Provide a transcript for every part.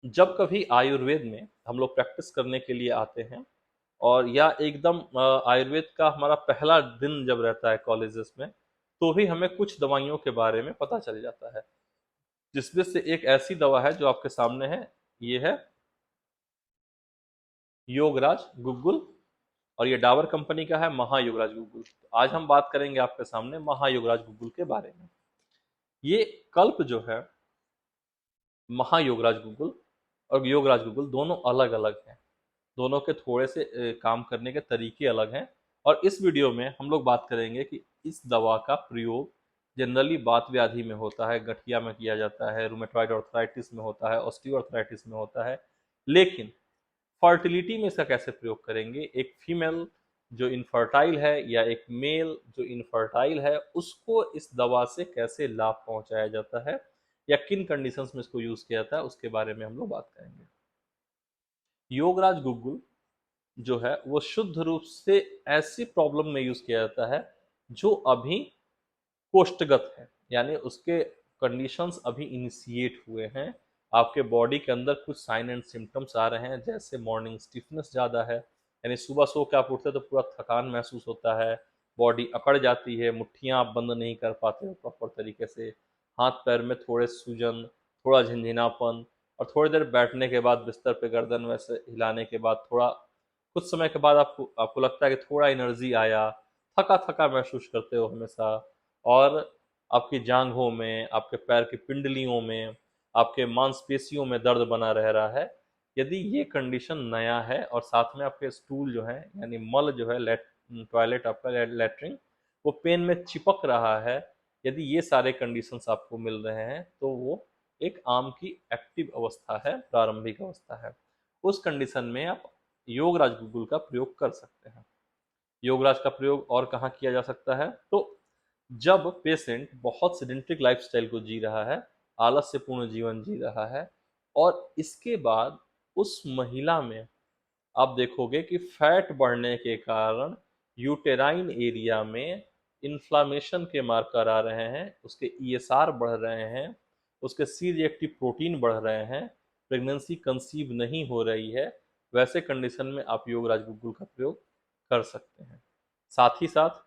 जब कभी आयुर्वेद में हम लोग प्रैक्टिस करने के लिए आते हैं और या एकदम आयुर्वेद का हमारा पहला दिन जब रहता है कॉलेजेस में, तो भी हमें कुछ दवाइयों के बारे में पता चल जाता है, जिसमें से एक ऐसी दवा है जो आपके सामने है। ये है योगराज गुग्गुल, और ये डाबर कंपनी का है महायोगराज गुग्गुल। तो आज हम बात करेंगे आपके सामने महायोगराज गुग्गुल के बारे में। ये कल्प जो है, महायोगराज गुग्गुल और योगराज गुग्गुल दोनों अलग अलग हैं। दोनों के थोड़े से काम करने के तरीके अलग हैं। और इस वीडियो में हम लोग बात करेंगे कि इस दवा का प्रयोग जनरली बात व्याधि में होता है, गठिया में किया जाता है, रूमेटॉइड आर्थराइटिस में होता है, ऑस्टियो आर्थराइटिस में होता है। लेकिन फर्टिलिटी में इसका कैसे प्रयोग करेंगे, एक फीमेल जो इनफर्टाइल है या एक मेल जो इनफर्टाइल है, उसको इस दवा से कैसे लाभ पहुंचाया जाता है या किन कंडीशंस में इसको यूज किया जाता है, उसके बारे में हम लोग बात करेंगे। योगराज गुग्गुल जो है वो शुद्ध रूप से ऐसी प्रॉब्लम में यूज किया जाता है जो अभी कोष्ठगत है, यानी उसके कंडीशंस अभी इनिशिएट हुए हैं। आपके बॉडी के अंदर कुछ साइन एंड सिम्टम्स आ रहे हैं, जैसे मॉर्निंग स्टिफनेस ज़्यादा है, यानी सुबह सो के आप उठते तो पूरा थकान महसूस होता है, बॉडी अकड़ जाती है, मुट्ठियाँ आप बंद नहीं कर पाते हो प्रॉपर तरीके से, हाथ पैर में थोड़े सूजन, थोड़ा झंझनापन, और थोड़ी देर बैठने के बाद बिस्तर पे गर्दन वैसे हिलाने के बाद थोड़ा कुछ समय के बाद आपको आपको लगता है कि थोड़ा एनर्जी आया, थका थका महसूस करते हो हमेशा। और आपकी जांघों में, आपके पैर की पिंडलियों में, आपके मांसपेशियों में दर्द बना रह रहा है। यदि ये कंडीशन नया है और साथ में आपके स्टूल जो है यानी मल जो है, टॉयलेट आपका लेटरिन, वो पेन में चिपक रहा है, यदि ये सारे कंडीशंस आपको मिल रहे हैं तो वो एक आम की एक्टिव अवस्था है, प्रारंभिक अवस्था है। उस कंडीशन में आप योगराज गुग्गुल का प्रयोग कर सकते हैं। योगराज का प्रयोग और कहाँ किया जा सकता है, तो जब पेशेंट बहुत सेडेंट्रिक लाइफस्टाइल को जी रहा है, आलस से पूर्ण जीवन जी रहा है, और इसके बाद उस महिला में आप देखोगे कि फैट बढ़ने के कारण यूटेराइन एरिया में इन्फ्लामेशन के मार्कर आ रहे हैं, उसके ईएसआर बढ़ रहे हैं, उसके सी रिएक्टिव प्रोटीन बढ़ रहे हैं, प्रेगनेंसी कंसीव नहीं हो रही है। वैसे कंडीशन में आप योगराज गुग्गुल का प्रयोग कर सकते हैं। साथ ही साथ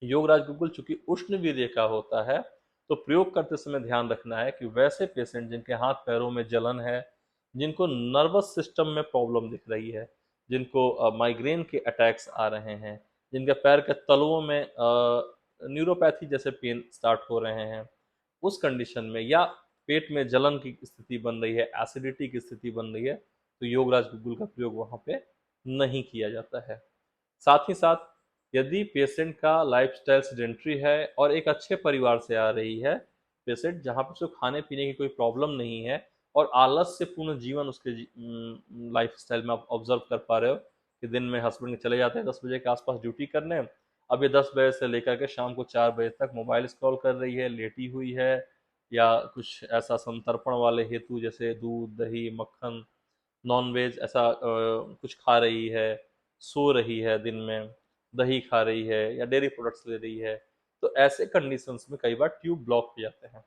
योगराज गुग्गुल चूंकि उष्ण वीर्य का होता है, तो प्रयोग करते समय ध्यान रखना है कि वैसे पेशेंट जिनके हाथ पैरों में जलन है, जिनको नर्वस सिस्टम में प्रॉब्लम दिख रही है, जिनको माइग्रेन के अटैक्स आ रहे हैं, जिनके पैर के तलवों में न्यूरोपैथी जैसे पेन स्टार्ट हो रहे हैं, उस कंडीशन में, या पेट में जलन की स्थिति बन रही है, एसिडिटी की स्थिति बन रही है, तो योगराज गुग्गुल का प्रयोग वहां पे नहीं किया जाता है। साथ ही साथ यदि पेशेंट का लाइफस्टाइल सेडेंट्री है और एक अच्छे परिवार से आ रही है पेशेंट, जहाँ पर उसको खाने पीने की कोई प्रॉब्लम नहीं है और आलस से पूर्ण जीवन उसके लाइफस्टाइल में आप ऑब्जर्व कर पा रहे हो कि दिन में हस्बैंड चले जाते हैं 10 बजे के आसपास ड्यूटी करने, अब ये 10 बजे से लेकर के शाम को 4 बजे तक मोबाइल स्क्रॉल कर रही है, लेटी हुई है, या कुछ ऐसा संतर्पण वाले हेतु जैसे दूध दही मक्खन नॉन वेज ऐसा कुछ खा रही है, सो रही है, दिन में दही खा रही है या डेयरी प्रोडक्ट्स ले रही है, तो ऐसे कंडीशंस में कई बार ट्यूब ब्लॉक हो जाते हैं।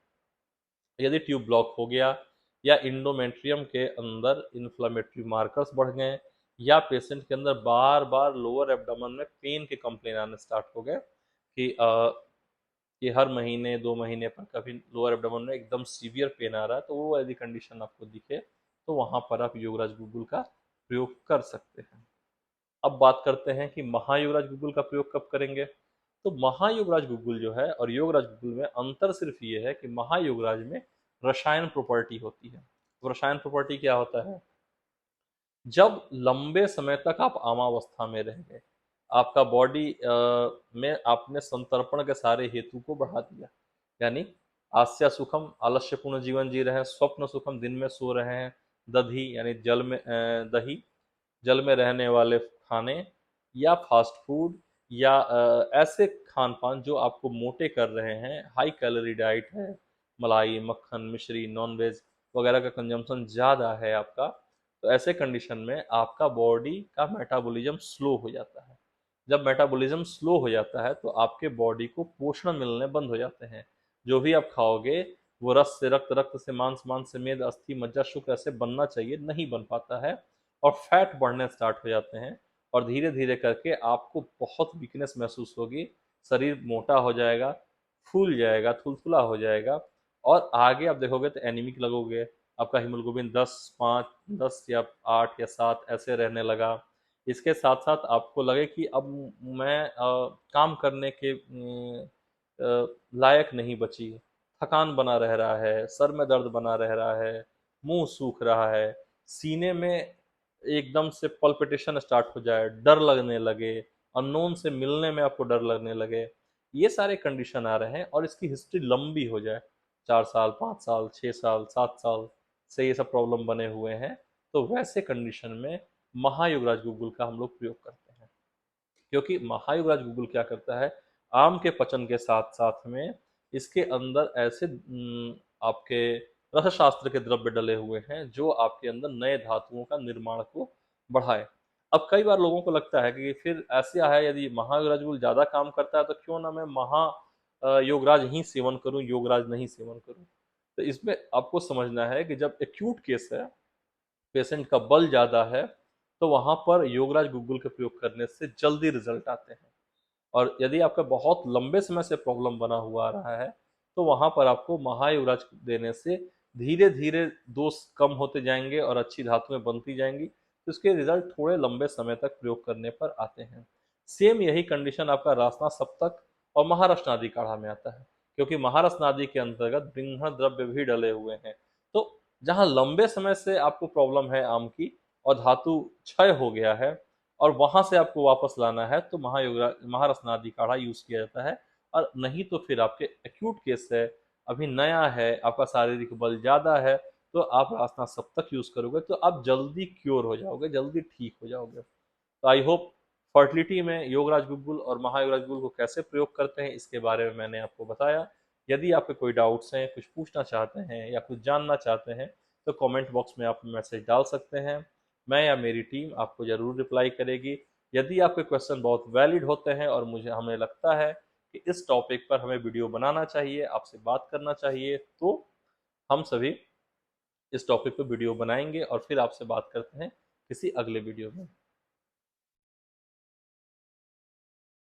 यदि ट्यूब ब्लॉक हो गया या इंडोमेट्रियम के अंदर इन्फ्लामेटरी मार्कर्स बढ़ गए, या पेशेंट के अंदर बार बार लोअर एब्डोमेन में पेन के कंप्लेन आने स्टार्ट हो गए कि कि हर महीने 2 महीने पर कभी लोअर एब्डोमेन में एकदम सीवियर पेन आ रहा है, तो वो यदि कंडीशन आपको दिखे तो वहां पर आप योगराज गुग्गुल का प्रयोग कर सकते हैं। अब बात करते हैं कि महायोगराज गुग्गुल का प्रयोग कब करेंगे। तो महायोगराज गुग्गुल जो है और योगराज गुग्गुल में अंतर सिर्फ ये है कि महायोगराज में रसायन प्रॉपर्टी होती है। तो रसायन प्रॉपर्टी क्या होता है, जब लंबे समय तक आप आमावस्था में रह गए, आपका बॉडी में आपने संतर्पण के सारे हेतु को बढ़ा दिया, यानी आस्या सुखम आलस्यपूर्ण जीवन जी रहे हैं, स्वप्न सुखम दिन में सो रहे हैं, दधी यानी जल में दही जल में रहने वाले खाने या फास्ट फूड या ऐसे खान पान जो आपको मोटे कर रहे हैं, हाई कैलोरी डाइट है, मलाई मक्खन मिश्री नॉन वेज वगैरह का कंजम्पशन ज़्यादा है आपका, तो ऐसे कंडीशन में आपका बॉडी का मेटाबॉलिज्म स्लो हो जाता है। जब मेटाबॉलिज्म स्लो हो जाता है तो आपके बॉडी को पोषण मिलने बंद हो जाते हैं, जो भी आप खाओगे वो रस से रक्त, रक्त से मांस, मांस से मेद, अस्थि मज्जा शुक्र ऐसे बनना चाहिए, नहीं बन पाता है और फैट बढ़ने स्टार्ट हो जाते हैं और धीरे धीरे करके आपको बहुत वीकनेस महसूस होगी, शरीर मोटा हो जाएगा, फूल जाएगा, थुलथुला हो जाएगा और आगे आप देखोगे तो एनीमिक लगोगे, आपका हीमोग्लोबिन 10 या 8 या 7 ऐसे रहने लगा। इसके साथ साथ आपको लगे कि अब मैं काम करने के लायक नहीं बची, थकान बना रह रहा है, सर में दर्द बना रह रहा है, मुंह सूख रहा है, सीने में एकदम से पल्पिटेशन स्टार्ट हो जाए, डर लगने लगे, अननोन से मिलने में आपको डर लगने लगे, ये सारे कंडीशन आ रहे हैं और इसकी हिस्ट्री लंबी हो जाए, 4 साल, 5 साल, 6 साल, 7 साल से ये सब प्रॉब्लम बने हुए हैं, तो वैसे कंडीशन में महायुवराज गूगल का हम लोग प्रयोग करते हैं। क्योंकि महायुवराज गूगल क्या करता है, आम के पचन के साथ साथ में इसके अंदर ऐसे आपके रसशास्त्र के द्रव्य डले हुए हैं जो आपके अंदर नए धातुओं का निर्माण को बढ़ाए। अब कई बार लोगों को लगता है कि फिर ऐसे है, यदि महायुवराज गूगल ज्यादा काम करता है तो क्यों ना मैं महा योगराज ही सेवन करूं, योगराज नहीं सेवन करूं। तो इसमें आपको समझना है कि जब एक्यूट केस है, पेशेंट का बल ज़्यादा है, तो वहाँ पर योगराज गूगल के प्रयोग करने से जल्दी रिजल्ट आते हैं। और यदि आपका बहुत लंबे समय से प्रॉब्लम बना हुआ आ रहा है, तो वहाँ पर आपको महायुवराज देने से धीरे धीरे दोष कम होते जाएंगे और अच्छी धातुएं बनती जाएंगी, तो इसके रिजल्ट थोड़े लंबे समय तक प्रयोग करने पर आते हैं। सेम यही कंडीशन आपका रासना सप्तक और महारश्नादि काढ़ा में आता है, क्योंकि महारश्नादि के अंतर्गत ब्रिंहण द्रव्य भी डले हुए हैं। तो जहाँ लंबे समय से आपको प्रॉब्लम है आम की और धातु क्षय हो गया है और वहां से आपको वापस लाना है, तो महारत्नादि काढ़ा यूज किया जाता है। और नहीं तो फिर आपके एक्यूट केस है, अभी नया है, आपका शारीरिक बल ज्यादा है, तो आप रासना सप्तक यूज करोगे तो आप जल्दी क्योर हो जाओगे, जल्दी ठीक हो जाओगे। तो आई होप फर्टिलिटी में योगराज गुगुल और महायोगराज गुगुल को कैसे प्रयोग करते हैं इसके बारे में मैंने आपको बताया। यदि आपके कोई डाउट्स हैं, कुछ पूछना चाहते हैं या कुछ जानना चाहते हैं, तो कमेंट बॉक्स में आप मैसेज डाल सकते हैं, मैं या मेरी टीम आपको ज़रूर रिप्लाई करेगी। यदि आपके क्वेश्चन बहुत वैलिड होते हैं और मुझे हमें लगता है कि इस टॉपिक पर हमें वीडियो बनाना चाहिए, आपसे बात करना चाहिए, तो हम सभी इस टॉपिक पर वीडियो बनाएंगे और फिर आपसे बात करते हैं किसी अगले वीडियो में।